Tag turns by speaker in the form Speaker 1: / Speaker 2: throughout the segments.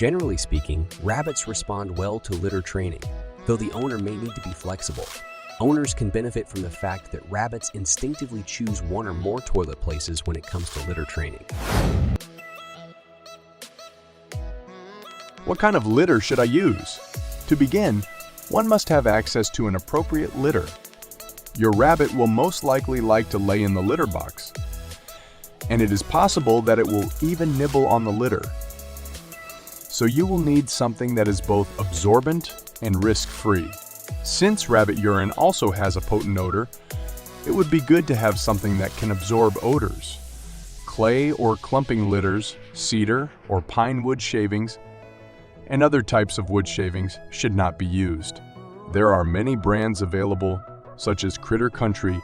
Speaker 1: Generally speaking, rabbits respond well to litter training, though the owner may need to be flexible. Owners can benefit from the fact that rabbits instinctively choose one or more toilet places when it comes to litter training.
Speaker 2: What kind of litter should I use? To begin, one must have access to an appropriate litter. Your rabbit will most likely like to lay in the litter box, and it is possible that it will even nibble on the litter. So you will need something that is both absorbent and risk-free. Since rabbit urine also has a potent odor, it would be good to have something that can absorb odors. Clay or clumping litters, cedar or pine wood shavings, and other types of wood shavings should not be used. There are many brands available, such as Critter Country,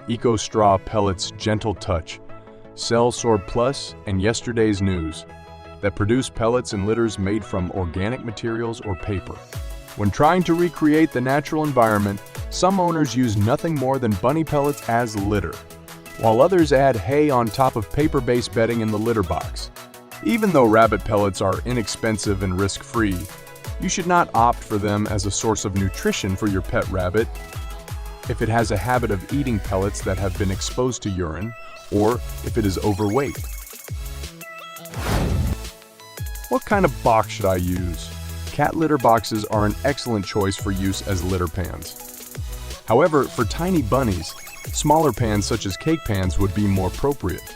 Speaker 2: Eco Straw Pellets Gentle Touch, Cell Sword Plus, and Yesterday's News, that produce pellets and litters made from organic materials or paper. When trying to recreate the natural environment, some owners use nothing more than bunny pellets as litter, while others add hay on top of paper-based bedding in the litter box. Even though rabbit pellets are inexpensive and risk-free, you should not opt for them as a source of nutrition for your pet rabbit if it has a habit of eating pellets that have been exposed to urine, or if it is overweight. What kind of box should I use? Cat litter boxes are an excellent choice for use as litter pans. However, for tiny bunnies, smaller pans such as cake pans would be more appropriate.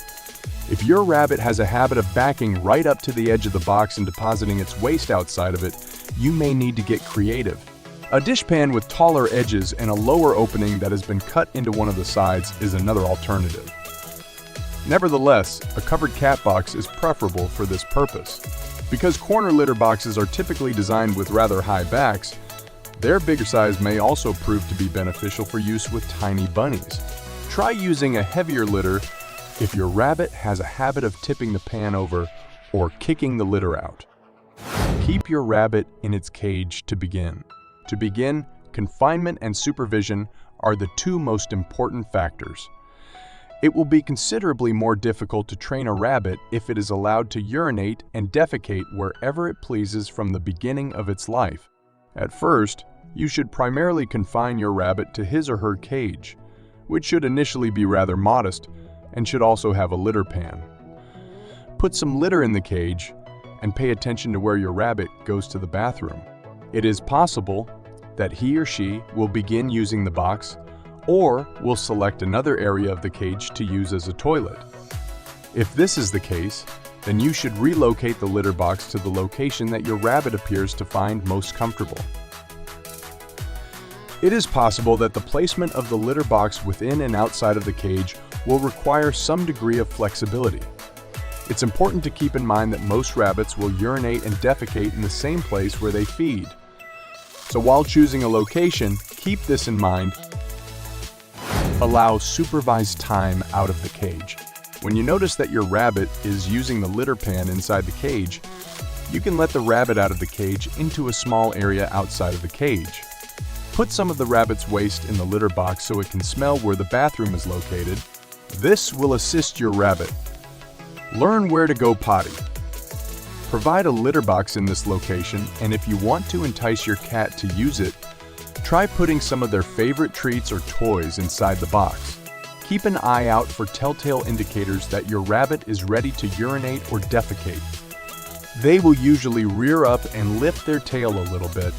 Speaker 2: If your rabbit has a habit of backing right up to the edge of the box and depositing its waste outside of it, you may need to get creative. A dishpan with taller edges and a lower opening that has been cut into one of the sides is another alternative. Nevertheless, a covered cat box is preferable for this purpose. Because corner litter boxes are typically designed with rather high backs, their bigger size may also prove to be beneficial for use with tiny bunnies. Try using a heavier litter if your rabbit has a habit of tipping the pan over or kicking the litter out. Keep your rabbit in its cage to begin. To begin, confinement and supervision are the two most important factors. It will be considerably more difficult to train a rabbit if it is allowed to urinate and defecate wherever it pleases from the beginning of its life. At first, you should primarily confine your rabbit to his or her cage, which should initially be rather modest and should also have a litter pan. Put some litter in the cage and pay attention to where your rabbit goes to the bathroom. It is possible that he or she will begin using the box or will select another area of the cage to use as a toilet. If this is the case, then you should relocate the litter box to the location that your rabbit appears to find most comfortable. It is possible that the placement of the litter box within and outside of the cage will require some degree of flexibility. It's important to keep in mind that most rabbits will urinate and defecate in the same place where they feed. So while choosing a location, keep this in mind. Allow supervised time out of the cage. When you notice that your rabbit is using the litter pan inside the cage, you can let the rabbit out of the cage into a small area outside of the cage. Put some of the rabbit's waste in the litter box so it can smell where the bathroom is located. This will assist your rabbit. Learn where to go potty. Provide a litter box in this location, and if you want to entice your cat to use it, try putting some of their favorite treats or toys inside the box. Keep an eye out for telltale indicators that your rabbit is ready to urinate or defecate. They will usually rear up and lift their tail a little bit,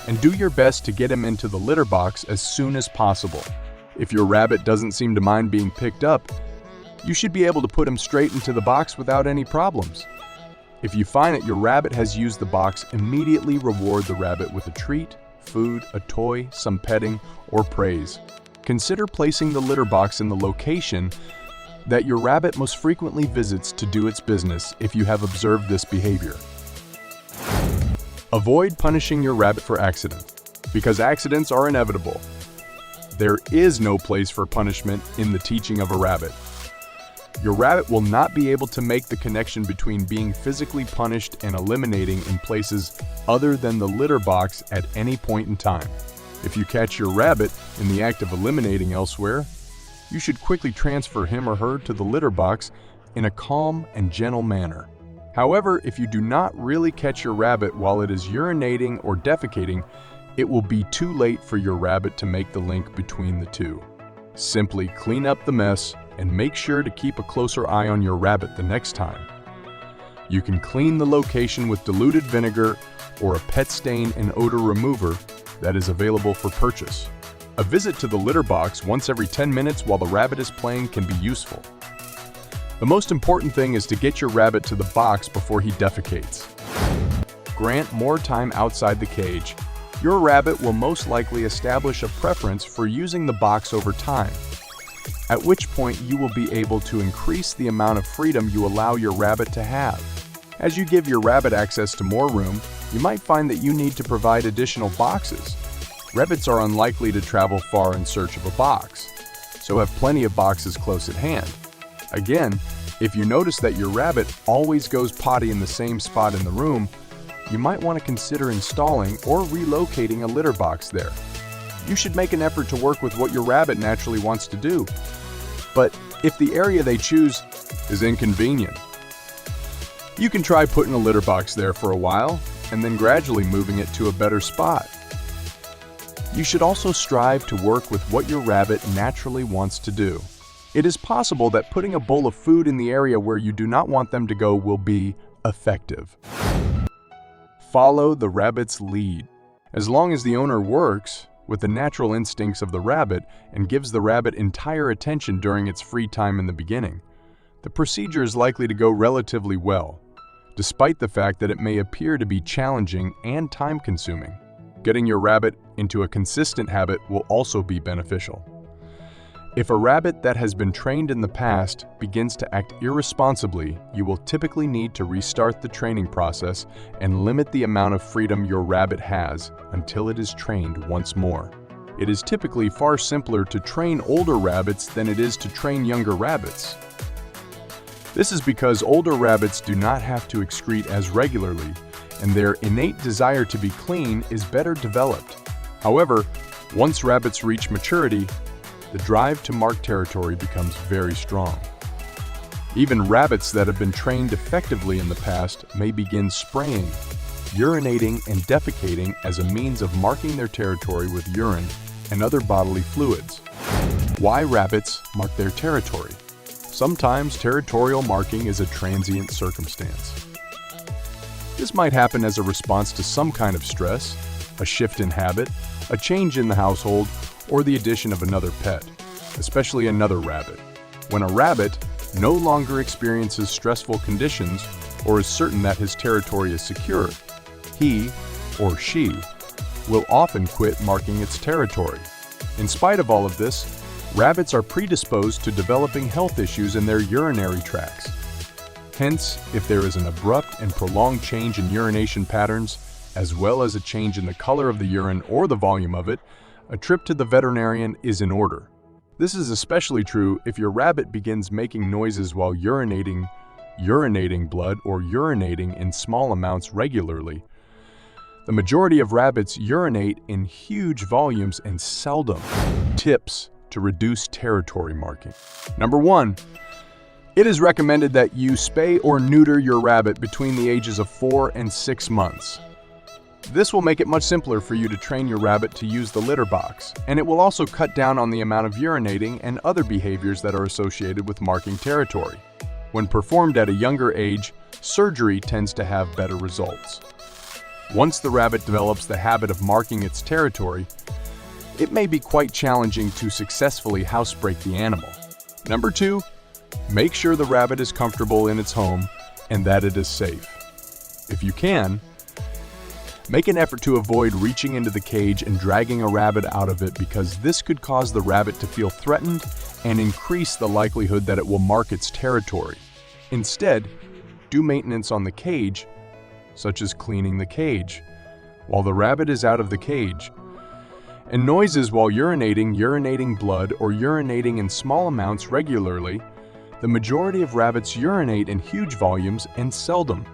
Speaker 2: and do your best to get him into the litter box as soon as possible. If your rabbit doesn't seem to mind being picked up, you should be able to put him straight into the box without any problems. If you find that your rabbit has used the box, immediately reward the rabbit with a treat, food, a toy, some petting, or praise. Consider placing the litter box in the location that your rabbit most frequently visits to do its business if you have observed this behavior. Avoid punishing your rabbit for accidents, because accidents are inevitable. There is no place for punishment in the teaching of a rabbit. Your rabbit will not be able to make the connection between being physically punished and eliminating in places other than the litter box at any point in time. If you catch your rabbit in the act of eliminating elsewhere, you should quickly transfer him or her to the litter box in a calm and gentle manner. However, if you do not really catch your rabbit while it is urinating or defecating, it will be too late for your rabbit to make the link between the two. Simply clean up the mess and make sure to keep a closer eye on your rabbit the next time. You can clean the location with diluted vinegar or a pet stain and odor remover that is available for purchase. A visit to the litter box once every 10 minutes while the rabbit is playing can be useful. The most important thing is to get your rabbit to the box before he defecates. Grant more time outside the cage. Your rabbit will most likely establish a preference for using the box over time, at which point you will be able to increase the amount of freedom you allow your rabbit to have. As you give your rabbit access to more room, you might find that you need to provide additional boxes. Rabbits are unlikely to travel far in search of a box, so have plenty of boxes close at hand. Again, if you notice that your rabbit always goes potty in the same spot in the room, you might want to consider installing or relocating a litter box there. You should make an effort to work with what your rabbit naturally wants to do. But if the area they choose is inconvenient, you can try putting a litter box there for a while and then gradually moving it to a better spot. You should also strive to work with what your rabbit naturally wants to do. It is possible that putting a bowl of food in the area where you do not want them to go will be effective. Follow the rabbit's lead. As long as the owner works with the natural instincts of the rabbit and gives the rabbit entire attention during its free time in the beginning, the procedure is likely to go relatively well, despite the fact that it may appear to be challenging and time-consuming. Getting your rabbit into a consistent habit will also be beneficial. If a rabbit that has been trained in the past begins to act irresponsibly, you will typically need to restart the training process and limit the amount of freedom your rabbit has until it is trained once more. It is typically far simpler to train older rabbits than it is to train younger rabbits. This is because older rabbits do not have to excrete as regularly, and their innate desire to be clean is better developed. However, once rabbits reach maturity, the drive to mark territory becomes very strong. Even rabbits that have been trained effectively in the past may begin spraying, urinating, and defecating as a means of marking their territory with urine and other bodily fluids. Why rabbits mark their territory? Sometimes territorial marking is a transient circumstance. This might happen as a response to some kind of stress, a shift in habit, a change in the household, or the addition of another pet, especially another rabbit. When a rabbit no longer experiences stressful conditions or is certain that his territory is secure, he or she will often quit marking its territory. In spite of all of this, rabbits are predisposed to developing health issues in their urinary tracts. Hence, if there is an abrupt and prolonged change in urination patterns, as well as a change in the color of the urine or the volume of it, a trip to the veterinarian is in order. This is especially true if your rabbit begins making noises while urinating blood, or urinating in small amounts regularly. The majority of rabbits urinate in huge volumes and seldom. Tips to reduce territory marking. Number 1. It is recommended that you spay or neuter your rabbit between the ages of 4 and 6 months. This will make it much simpler for you to train your rabbit to use the litter box, and it will also cut down on the amount of urinating and other behaviors that are associated with marking territory. When performed at a younger age, surgery tends to have better results. Once the rabbit develops the habit of marking its territory, it may be quite challenging to successfully housebreak the animal. Number 2, make sure the rabbit is comfortable in its home and that it is safe. If you can, make an effort to avoid reaching into the cage and dragging a rabbit out of it, because this could cause the rabbit to feel threatened and increase the likelihood that it will mark its territory. Instead, do maintenance on the cage, such as cleaning the cage while the rabbit is out of the cage, and noises while urinating blood, or urinating in small amounts regularly. The majority of rabbits urinate in huge volumes and seldom.